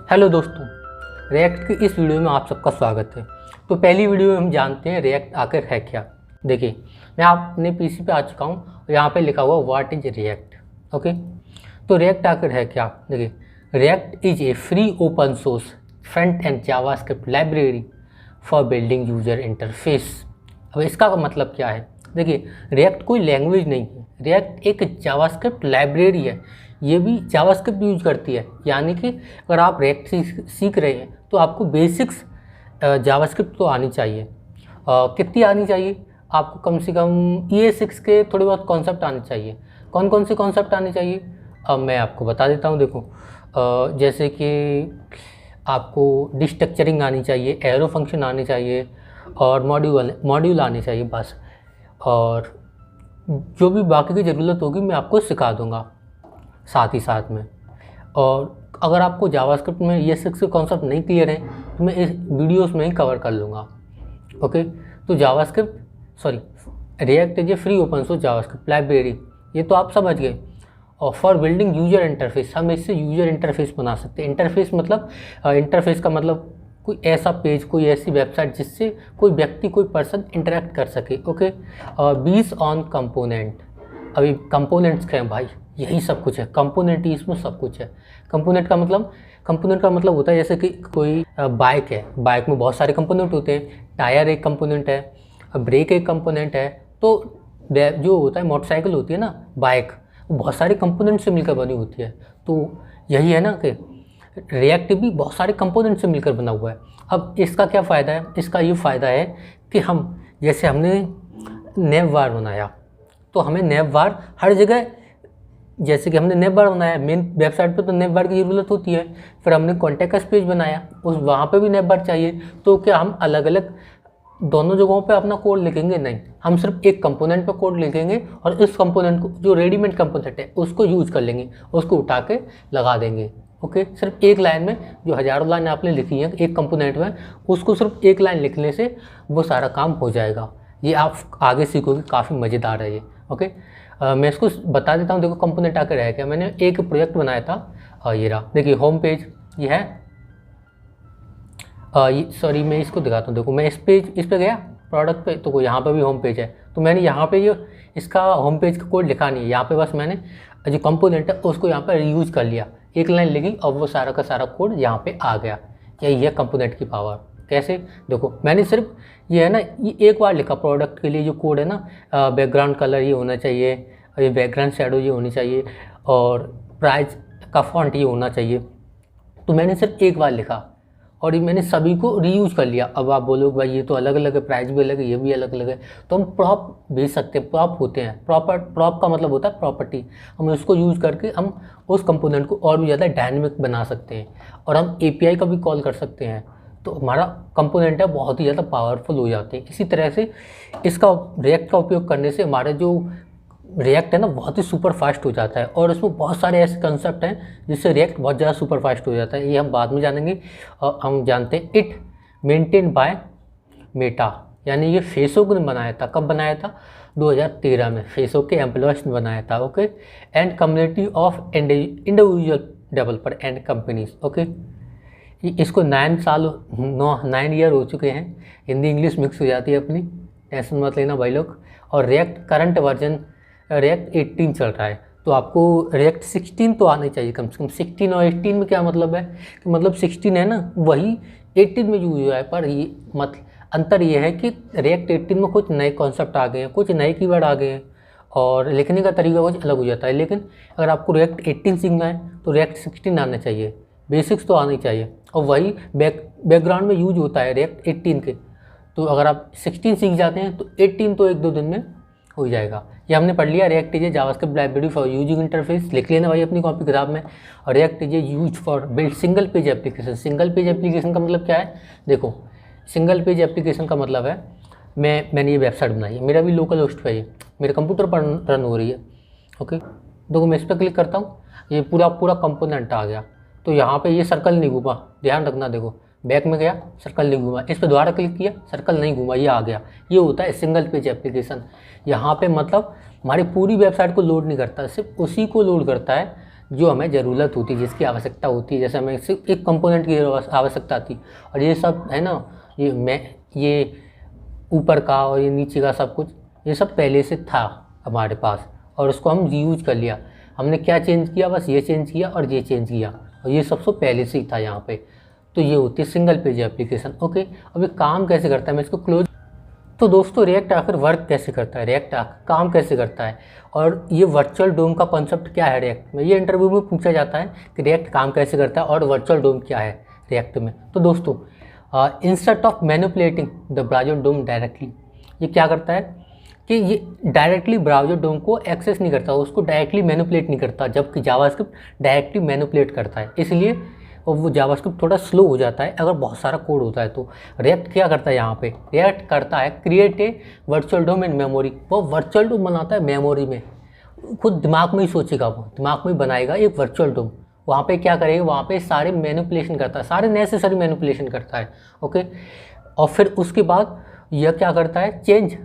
Hello दोस्तों, react की इस वीडियो में आप सबका स्वागत है। तो पहली वीडियो में हम जानते हैं रिएक्ट आखिर है क्या। देखिए, मैं अपने पीसी पे आ चुका हूँ और यहाँ पे लिखा हुआ व्हाट इज रिएक्ट। ओके, तो रिएक्ट आखिर है क्या। देखिए, react is a free open source front end JavaScript library for building user interface. अब इसका मतलब क्या है। देखिए, रिएक्ट कोई लैंग्वेज नहीं है, रिएक्ट एक जावास्क्रिप्ट लाइब्रेरी है। ये भी जावास्क्रिप्ट यूज करती है, यानी कि अगर आप रिएक्ट सीख रहे हैं तो आपको बेसिक्स जावास्क्रिप्ट तो आनी चाहिए। कितनी आनी चाहिए आपको? कम से कम ES6 के थोड़े बहुत कॉन्सेप्ट आने चाहिए। कौन कौन से कॉन्सेप्ट आने चाहिए अब मैं आपको बता देता हूँ। देखो, जैसे कि आपको डिस्ट्रक्चरिंग आनी चाहिए, एरो फंक्शन आने चाहिए और मॉड्यूल आने चाहिए बस। और जो भी बाकी की ज़रूरत होगी मैं आपको सिखा दूँगा साथ ही साथ में। और अगर आपको जावास्क्रिप्ट में ES6 के कॉन्सेप्ट नहीं क्लियर है तो मैं इस वीडियोस में ही कवर कर लूँगा। ओके, तो react is a free open source JavaScript library, ये तो आप समझ गए। और फॉर बिल्डिंग यूजर इंटरफेस, हम इससे यूजर इंटरफेस बना सकते हैं। इंटरफेस मतलब इंटरफेस का मतलब कोई ऐसा पेज, कोई ऐसी वेबसाइट जिससे कोई व्यक्ति, कोई पर्सन इंटरेक्ट कर सके। Okay, based on component. अभी कंपोनेंट्स क्या हैं भाई, यही सब कुछ है। कंपोनेंट ही इसमें सब कुछ है। कंपोनेंट का मतलब होता है जैसे कि कोई बाइक है, बाइक में बहुत सारे कंपोनेंट होते हैं। टायर एक कंपोनेंट है, ब्रेक एक कंपोनेंट है। तो जो होता है मोटरसाइकिल होती है ना, बाइक, वो बहुत सारे कंपोनेंट से मिलकर बनी होती है। तो यही है ना कि रिएक्ट भी बहुत सारे कंपोनेंट से मिलकर बना हुआ है। अब इसका क्या फ़ायदा है? इसका ये फ़ायदा है कि जैसे हमने नेव बार बनाया तो हमें नेव बार हर जगह, जैसे कि हमने नेव बार बनाया मेन वेबसाइट पे तो नेव बार की ज़रूरत होती है। फिर हमने कॉन्टेक्ट पेज बनाया, वहाँ पे भी नेव बार चाहिए। तो क्या हम अलग अलग दोनों जगहों पे अपना कोड लिखेंगे? नहीं, हम सिर्फ एक कंपोनेंट पे कोड लिखेंगे और इस कंपोनेंट को, जो रेडीमेड कंपोनेंट है, उसको यूज कर लेंगे, उसको उठा के लगा देंगे। ओके, सिर्फ एक लाइन में, जो हज़ारों लाइन आपने लिखी है एक कंपोनेंट में, उसको सिर्फ एक लाइन लिखने से वो सारा काम हो जाएगा। ये आप आगे सीखोगे, काफ़ी मज़ेदार है ये। ओके, मैं इसको बता देता हूँ। देखो, कंपोनेंट आकर है क्या, मैंने एक प्रोजेक्ट बनाया था, ये रहा। देखिए, होम पेज ये है। सॉरी, मैं इसको दिखाता हूँ। देखो, मैं इस पे गया प्रोडक्ट पे, तो यहाँ पे भी होम पेज है। तो मैंने यहाँ पे ये इसका होम पेज का कोड लिखा नहीं है, यहाँ पे बस मैंने जो कंपोनेंट है उसको यहाँ पर रीयूज कर लिया, एक लाइन लिखी और वो सारा का सारा कोड यहाँ पे आ गया। यही है कंपोनेंट की पावर। कैसे? देखो, मैंने सिर्फ ये है ना, ये एक बार लिखा। प्रोडक्ट के लिए जो कोड है ना, बैकग्राउंड कलर ये होना चाहिए, ये बैकग्राउंड शैडो ये होनी चाहिए, और प्राइस का फॉन्ट ये होना चाहिए। तो मैंने सिर्फ एक बार लिखा और ये मैंने सभी को रीयूज कर लिया। अब आप बोलोगे भाई ये तो अलग अलग है, प्राइस भी अलग है, ये भी अलग अलग है। तो हम प्रॉप भेज सकते हैं। प्रॉप होते हैं, प्रॉप का मतलब होता है प्रॉपर्टी। हम उसको यूज़ करके हम उस कंपोनेंट को और भी ज़्यादा डायनेमिक बना सकते हैं और हम API का भी कॉल कर सकते हैं। तो हमारा कंपोनेंट है बहुत ही ज़्यादा पावरफुल हो जाते हैं। इसी तरह से इसका रिएक्ट का उपयोग करने से हमारा जो रिएक्ट है ना, बहुत ही सुपर फास्ट हो जाता है। और इसमें बहुत सारे ऐसे कंसेप्ट हैं जिससे रिएक्ट बहुत ज़्यादा सुपर फास्ट हो जाता है। ये हम बाद में जानेंगे। और हम जानते हैं इट मेंटेन बाय मेटा, यानी ये फेसबुक ने बनाया था। कब बनाया था? 2013 में फेसबुक के एम्प्लॉयज़ ने बनाया था। Okay, and community of individual developer and companies. Okay, इसको 9 ईयर हो चुके हैं। हिंदी इंग्लिश मिक्स हो जाती है अपनी, टेंशन मत लेना भाई लोग। और रिएक्ट करंट वर्जन रिएक्ट 18 चल रहा है। तो आपको रिएक्ट 16 तो आनी चाहिए कम से कम। 16 और 18 में क्या मतलब है कि मतलब 16 है ना, वही 18 में यूज हुआ है। पर ये अंतर ये है कि रिएक्ट 18 में कुछ नए कॉन्सेप्ट आ गए हैं, कुछ नए कीवर्ड आ गए हैं और लिखने का तरीका कुछ अलग हो जाता है। लेकिन अगर आपको रिएक्ट 18 सीखना है तो रिएक्ट 16 आना चाहिए, बेसिक्स तो आनी चाहिए। और वही बैकग्राउंड में यूज होता है रिएक्ट 18 के। तो अगर आप 16 सीख जाते हैं तो 18 तो 1-2 दिन में हो जाएगा। ये हमने पढ़ लिया। React is a JavaScript library for using interface. लिख लेना भाई अपनी कॉपी किताब में। और react is a use for build single page application. Single page application का मतलब क्या है? देखो, सिंगल पेज एप्लीकेशन का मतलब है मैंने ये वेबसाइट बनाई है, मेरा भी लोकल होस्ट पे है, मेरे कंप्यूटर पर रन हो रही है। ओके, देखो मैं इस पर क्लिक करता हूँ, ये पूरा कंपोनेंट आ गया। तो यहाँ पे ये सर्कल नहीं घूमा, ध्यान रखना। देखो, बैक में गया, सर्कल नहीं घूमा, इस पर दोबारा क्लिक किया, सर्कल नहीं घूमा, ये आ गया। ये होता है सिंगल पेज एप्लीकेशन। यहाँ पे मतलब हमारी पूरी वेबसाइट को लोड नहीं करता, सिर्फ उसी को लोड करता है जो हमें ज़रूरत होती है, जिसकी आवश्यकता होती है। जैसे हमें सिर्फ एक कंपोनेंट की आवश्यकता थी और ये सब है ना, ये ऊपर का और ये नीचे का सब कुछ, ये सब पहले से था हमारे पास और उसको हम रीयूज कर लिया। हमने क्या चेंज किया, बस ये चेंज किया और ये चेंज किया और ये सबसे पहले से ही था यहाँ पे। तो ये होती है सिंगल पेज एप्लीकेशन। ओके, अब ये काम कैसे करता है, मैं इसको क्लोज। तो दोस्तों रिएक्ट आखिर वर्क कैसे करता है, रिएक्ट काम कैसे करता है और ये वर्चुअल डोम का कॉन्सेप्ट क्या है रिएक्ट में। ये इंटरव्यू में पूछा जाता है कि रिएक्ट काम कैसे करता है और वर्चुअल डोम क्या है रिएक्ट में। तो दोस्तों instead of manipulating the browser DOM directly, ये क्या करता है कि ये डायरेक्टली ब्राउज़र डोम को एक्सेस नहीं करता, उसको डायरेक्टली मैनिपुलेट नहीं करता, जबकि जावास्क्रिप्ट डायरेक्टली मैनिपुलेट करता है। इसलिए और वो जावास्क्रिप्ट थोड़ा स्लो हो जाता है अगर बहुत सारा कोड होता है। तो रिएक्ट क्या करता है यहाँ पे, रिएक्ट करता है create a virtual DOM in memory. वो वर्चुअल डोम बनाता है मेमोरी में, खुद दिमाग में ही सोचेगा, वो दिमाग में ही बनाएगा एक वर्चुअल डोम। वहाँ पे क्या करेगा, वहाँ पे सारे मैनिपुलेशन करता है, सारे नेसेसरी मैनिपुलेशन करता है। ओके, और फिर उसके बाद यह क्या करता है, change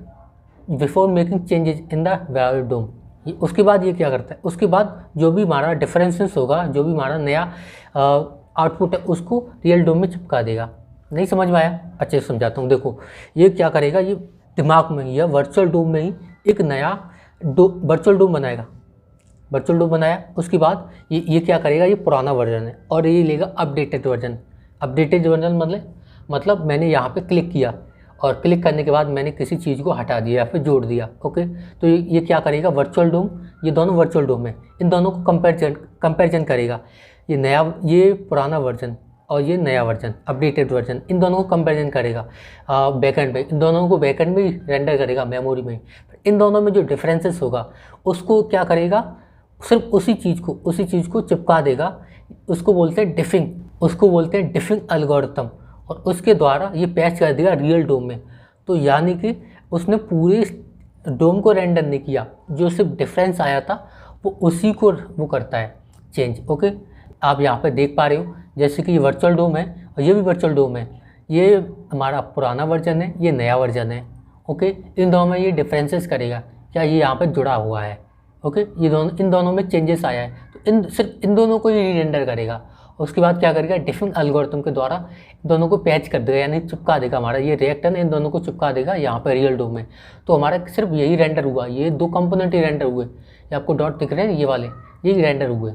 before making changes in the virtual DOM. उसके बाद ये क्या करता है, उसके बाद जो भी हमारा डिफरेंसेस होगा, जो भी हमारा नया आउटपुट है, उसको रियल डोम में चिपका देगा। नहीं समझ में आया, अच्छे से समझाता हूँ। देखो ये क्या करेगा, ये दिमाग में ही या वर्चुअल डोम में ही एक नया वर्चुअल डोम बनाएगा। वर्चुअल डोम बनाया, उसके बाद ये क्या करेगा, ये पुराना वर्जन है और ये लेगा अपडेटेड वर्जन। अपडेटेड वर्जन मतलब मैंने यहाँ पे क्लिक किया और क्लिक करने के बाद मैंने किसी चीज़ को हटा दिया या फिर जोड़ दिया। ओके, तो ये क्या करेगा, वर्चुअल डोम, ये दोनों वर्चुअल डोम है, इन दोनों को कंपैरिजन करेगा। ये पुराना वर्जन और ये नया वर्जन अपडेटेड वर्जन, इन दोनों को कंपैरिजन करेगा बैकएंड में, इन दोनों को बैकएंड में ही रेंडर करेगा मेमोरी में। इन दोनों में जो डिफरेंसेस होगा उसको क्या करेगा, सिर्फ उसी चीज़ को चिपका देगा। उसको बोलते हैं डिफिंग एल्गोरिथम, और उसके द्वारा ये पैच कर देगा रियल डोम में। तो यानी कि उसने पूरे डोम को रेंडर नहीं किया, जो सिर्फ डिफरेंस आया था वो उसी को वो करता है चेंज। ओके, आप यहाँ पे देख पा रहे हो जैसे कि ये वर्चुअल डोम है और ये भी वर्चुअल डोम है, ये हमारा पुराना वर्जन है, ये नया वर्जन है। ओके, इन दोनों में ये डिफरेंसेस करेगा, क्या ये यहाँ पे जुड़ा हुआ है। ओके, इन दोनों में चेंजेस आया है, तो सिर्फ इन दोनों को ही रेंडर करेगा। उसके बाद क्या करेगा, डिफरेंट एल्गोरिथम के द्वारा इन दोनों को पैच कर देगा, यानी चिपका देगा। हमारा ये रिएक्ट है ना, इन दोनों को चिपका देगा यहाँ पे रियल डोम में। तो हमारा सिर्फ यही रेंडर हुआ, ये दो कंपोनेंट ही रेंडर हुए। ये आपको डॉट दिख रहे हैं, ये वाले, यही रेंडर हुए।